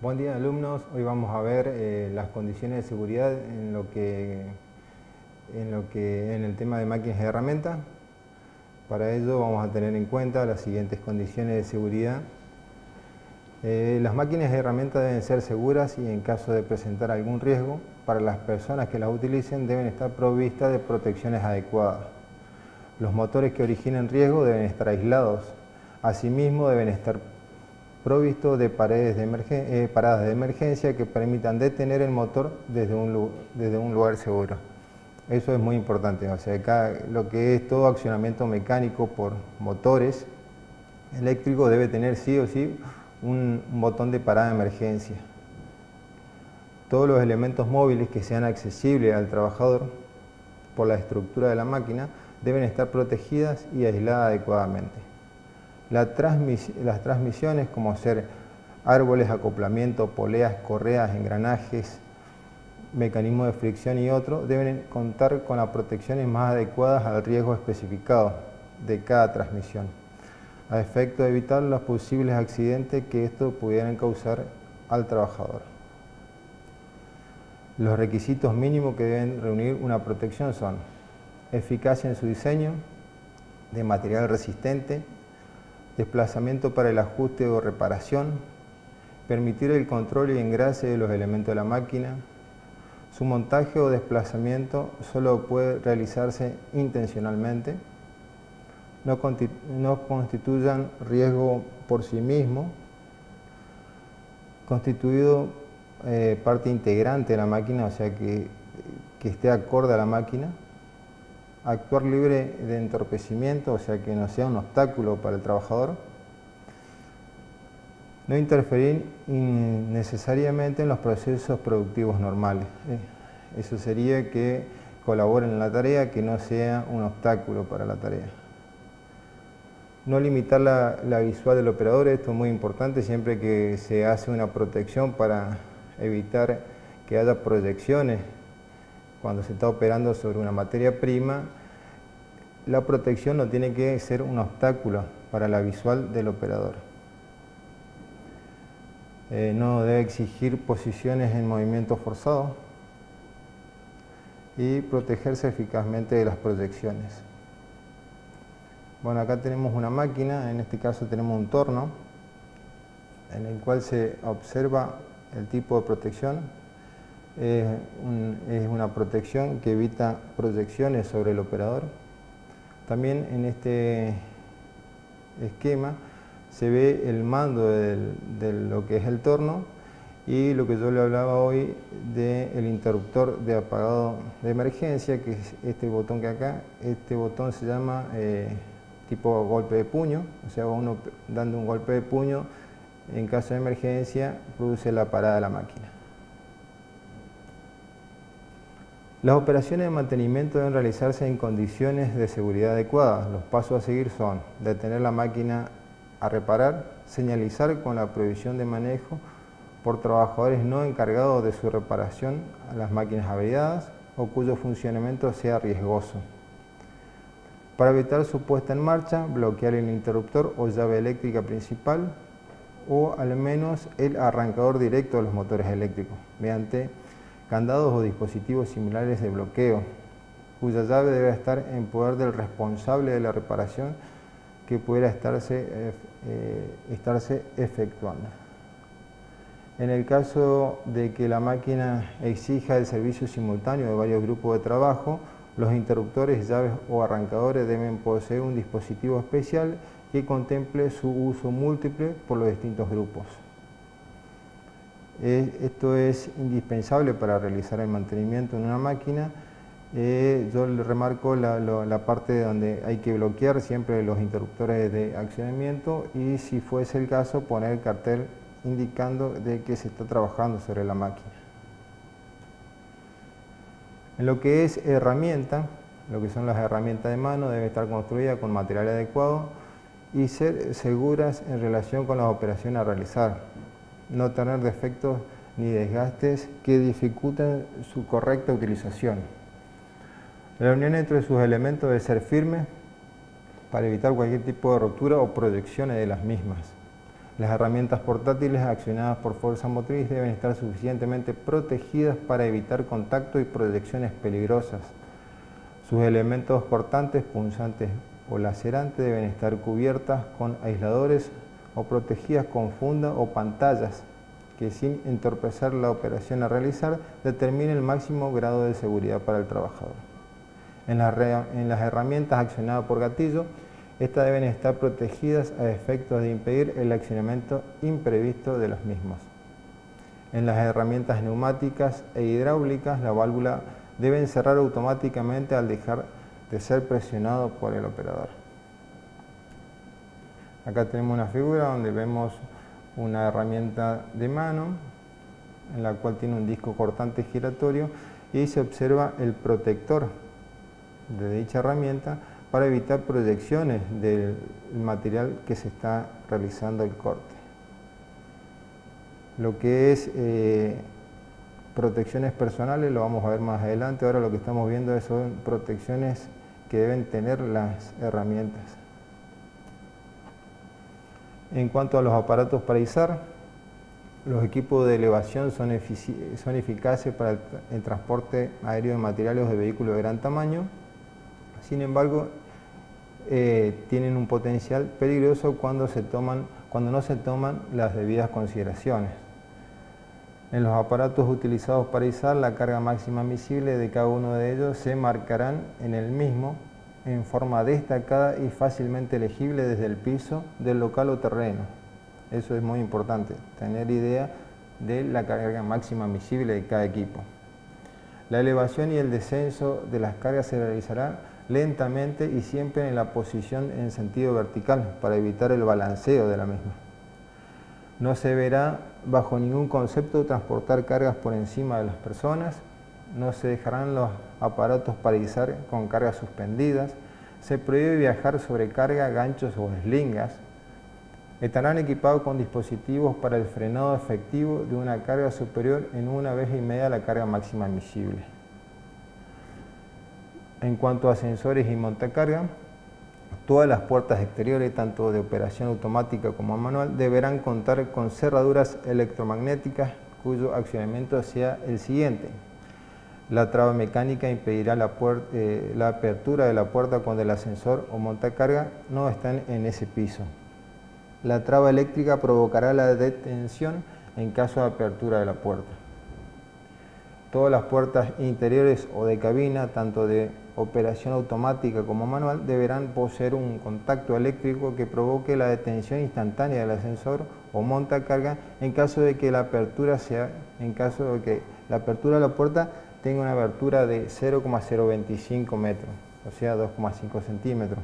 Buen día, alumnos. Hoy vamos a ver las condiciones de seguridad en el tema de máquinas y herramientas. Para ello vamos a tener en cuenta las siguientes condiciones de seguridad. Las máquinas y herramientas deben ser seguras y en caso de presentar algún riesgo para las personas que las utilicen deben estar provistas de protecciones adecuadas. Los motores que originen riesgo deben estar aislados. Asimismo deben estar provistos de paradas de emergencia que permitan detener el motor desde un lugar seguro. Eso es muy importante, o sea, acá lo que es todo accionamiento mecánico por motores eléctricos debe tener sí o sí un botón de parada de emergencia. Todos los elementos móviles que sean accesibles al trabajador por la estructura de la máquina deben estar protegidas y aisladas adecuadamente. Las transmisiones, como ser árboles, acoplamiento, poleas, correas, engranajes, mecanismos de fricción y otros, deben contar con las protecciones más adecuadas al riesgo especificado de cada transmisión, a efecto de evitar los posibles accidentes que esto pudieran causar al trabajador. Los requisitos mínimos que deben reunir una protección son eficacia en su diseño, de material resistente, desplazamiento para el ajuste o reparación, permitir el control y engrase de los elementos de la máquina. Su montaje o desplazamiento solo puede realizarse intencionalmente, no constituyan riesgo por sí mismo, constituido parte integrante de la máquina, o sea que esté acorde a la máquina, actuar libre de entorpecimiento, o sea que no sea un obstáculo para el trabajador, no interferir innecesariamente en los procesos productivos normales. Eso sería que colaboren en la tarea, que no sea un obstáculo para la tarea. No limitar la visual del operador, esto es muy importante siempre que se hace una protección para evitar que haya proyecciones. Cuando se está operando sobre una materia prima, la protección no tiene que ser un obstáculo para la visual del operador. No debe exigir posiciones en movimiento forzado y protegerse eficazmente de las proyecciones. Bueno, acá tenemos una máquina, en este caso tenemos un torno, en el cual se observa el tipo de protección. Es una protección que evita proyecciones sobre el operador. También en este esquema se ve el mando de lo que es el torno y lo que yo le hablaba hoy del interruptor de apagado de emergencia, que es este botón que acá. Este botón se llama tipo golpe de puño, o sea, uno dando un golpe de puño en caso de emergencia produce la parada de la máquina. Las operaciones de mantenimiento deben realizarse en condiciones de seguridad adecuadas. Los pasos a seguir son detener la máquina a reparar, señalizar con la prohibición de manejo por trabajadores no encargados de su reparación a las máquinas averiadas o cuyo funcionamiento sea riesgoso. Para evitar su puesta en marcha, bloquear el interruptor o llave eléctrica principal o al menos el arrancador directo de los motores eléctricos mediante candados o dispositivos similares de bloqueo, cuya llave debe estar en poder del responsable de la reparación que pudiera estarse efectuando. En el caso de que la máquina exija el servicio simultáneo de varios grupos de trabajo, los interruptores, llaves o arrancadores deben poseer un dispositivo especial que contemple su uso múltiple por los distintos grupos. Esto es indispensable para realizar el mantenimiento en una máquina. Yo le remarco la parte donde hay que bloquear siempre los interruptores de accionamiento y, si fuese el caso, poner el cartel indicando de que se está trabajando sobre la máquina. En lo que es herramienta, lo que son las herramientas de mano, deben estar construidas con material adecuado y ser seguras en relación con las operaciones a realizar. No tener defectos ni desgastes que dificulten su correcta utilización. La unión entre sus elementos debe ser firme para evitar cualquier tipo de rotura o proyecciones de las mismas. Las herramientas portátiles accionadas por fuerza motriz deben estar suficientemente protegidas para evitar contacto y proyecciones peligrosas. Sus elementos cortantes, punzantes o lacerantes deben estar cubiertas con aisladores o protegidas con funda o pantallas que, sin entorpecer la operación a realizar, determine el máximo grado de seguridad para el trabajador. En las herramientas accionadas por gatillo, estas deben estar protegidas a efectos de impedir el accionamiento imprevisto de los mismos. En las herramientas neumáticas e hidráulicas, la válvula debe cerrar automáticamente al dejar de ser presionado por el operador. Acá tenemos una figura donde vemos una herramienta de mano en la cual tiene un disco cortante giratorio y se observa el protector de dicha herramienta para evitar proyecciones del material que se está realizando el corte. Lo que es protecciones personales lo vamos a ver más adelante. Ahora lo que estamos viendo son protecciones que deben tener las herramientas. En cuanto a los aparatos para izar, los equipos de elevación son eficaces para el transporte aéreo de materiales de vehículos de gran tamaño. Sin embargo, tienen un potencial peligroso cuando no se toman las debidas consideraciones. En los aparatos utilizados para izar, la carga máxima admisible de cada uno de ellos se marcarán en el mismo en forma destacada y fácilmente legible desde el piso del local o terreno. Eso es muy importante, tener idea de la carga máxima admisible de cada equipo. La elevación y el descenso de las cargas se realizará lentamente y siempre en la posición en sentido vertical para evitar el balanceo de la misma. No se verá bajo ningún concepto transportar cargas por encima de las personas, no se dejarán los aparatos para izar con cargas suspendidas, se prohíbe viajar sobre carga, ganchos o eslingas, estarán equipados con dispositivos para el frenado efectivo de una carga superior en 1,5 veces a la carga máxima admisible. En cuanto a sensores y montacarga, todas las puertas exteriores, tanto de operación automática como manual, deberán contar con cerraduras electromagnéticas cuyo accionamiento sea el siguiente. La traba mecánica impedirá la apertura de la puerta cuando el ascensor o montacarga no están en ese piso. La traba eléctrica provocará la detención en caso de apertura de la puerta. Todas las puertas interiores o de cabina, tanto de operación automática como manual, deberán poseer un contacto eléctrico que provoque la detención instantánea del ascensor o montacarga en caso de que la apertura de la puerta tenga una abertura de 0,025 metros, o sea 2,5 centímetros.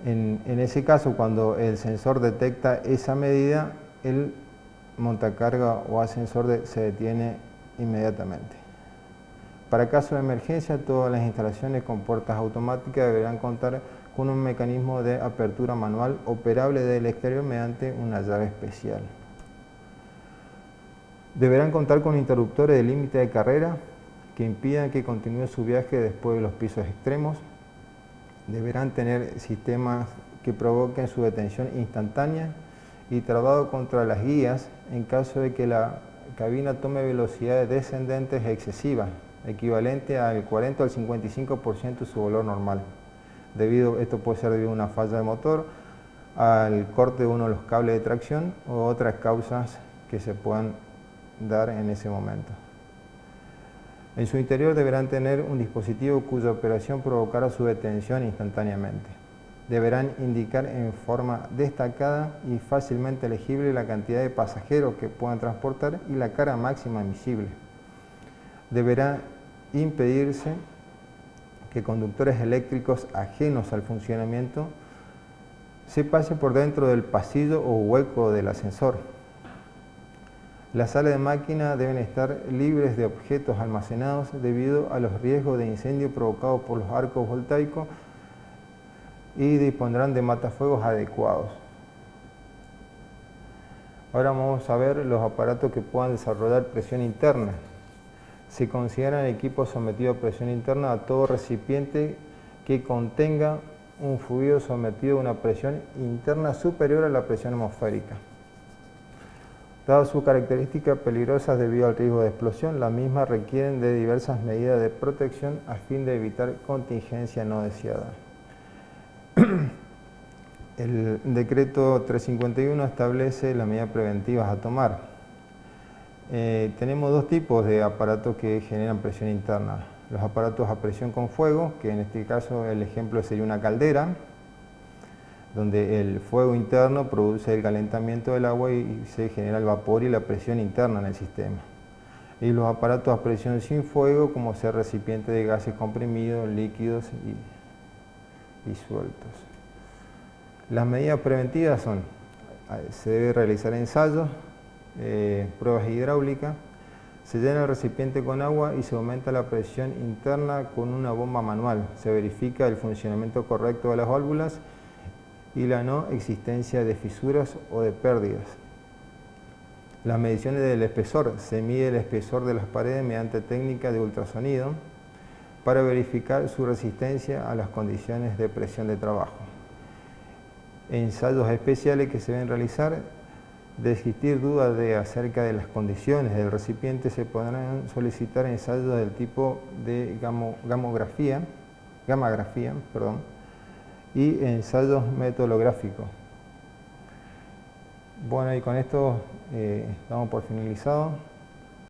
En ese caso, cuando el sensor detecta esa medida, el montacarga o ascensor se detiene inmediatamente. Para caso de emergencia, todas las instalaciones con puertas automáticas deberán contar con un mecanismo de apertura manual operable del exterior mediante una llave especial. Deberán contar con interruptores de límite de carrera que impidan que continúe su viaje después de los pisos extremos. Deberán tener sistemas que provoquen su detención instantánea y trabado contra las guías en caso de que la cabina tome velocidades descendentes excesivas, equivalente al 40 o al 55% de su valor normal. Esto puede ser debido a una falla de motor, al corte de uno de los cables de tracción o otras causas que se puedan dar en ese momento. En su interior deberán tener un dispositivo cuya operación provocará su detención instantáneamente. Deberán indicar en forma destacada y fácilmente legible la cantidad de pasajeros que puedan transportar y la carga máxima admisible. Deberá impedirse que conductores eléctricos ajenos al funcionamiento se pasen por dentro del pasillo o hueco del ascensor. Las salas de máquina deben estar libres de objetos almacenados debido a los riesgos de incendio provocados por los arcos voltaicos y dispondrán de matafuegos adecuados. Ahora vamos a ver los aparatos que puedan desarrollar presión interna. Se consideran equipos sometidos a presión interna a todo recipiente que contenga un fluido sometido a una presión interna superior a la presión atmosférica. Dadas sus características peligrosas debido al riesgo de explosión, las mismas requieren de diversas medidas de protección a fin de evitar contingencia no deseada. El decreto 351 establece las medidas preventivas a tomar. Tenemos dos tipos de aparatos que generan presión interna. Los aparatos a presión con fuego, que en este caso el ejemplo sería una caldera, donde el fuego interno produce el calentamiento del agua y se genera el vapor y la presión interna en el sistema. Y los aparatos a presión sin fuego, como ser recipientes de gases comprimidos, líquidos y sueltos. Las medidas preventivas son: se debe realizar ensayos, pruebas hidráulicas, se llena el recipiente con agua y se aumenta la presión interna con una bomba manual. Se verifica el funcionamiento correcto de las válvulas y la no existencia de fisuras o de pérdidas. Las mediciones del espesor. Se mide el espesor de las paredes mediante técnica de ultrasonido para verificar su resistencia a las condiciones de presión de trabajo. Ensayos especiales que se deben realizar. De existir dudas acerca de las condiciones del recipiente, se podrán solicitar ensayos del tipo de gamografía, y ensayos metodológicos. Bueno, y con esto damos por finalizado.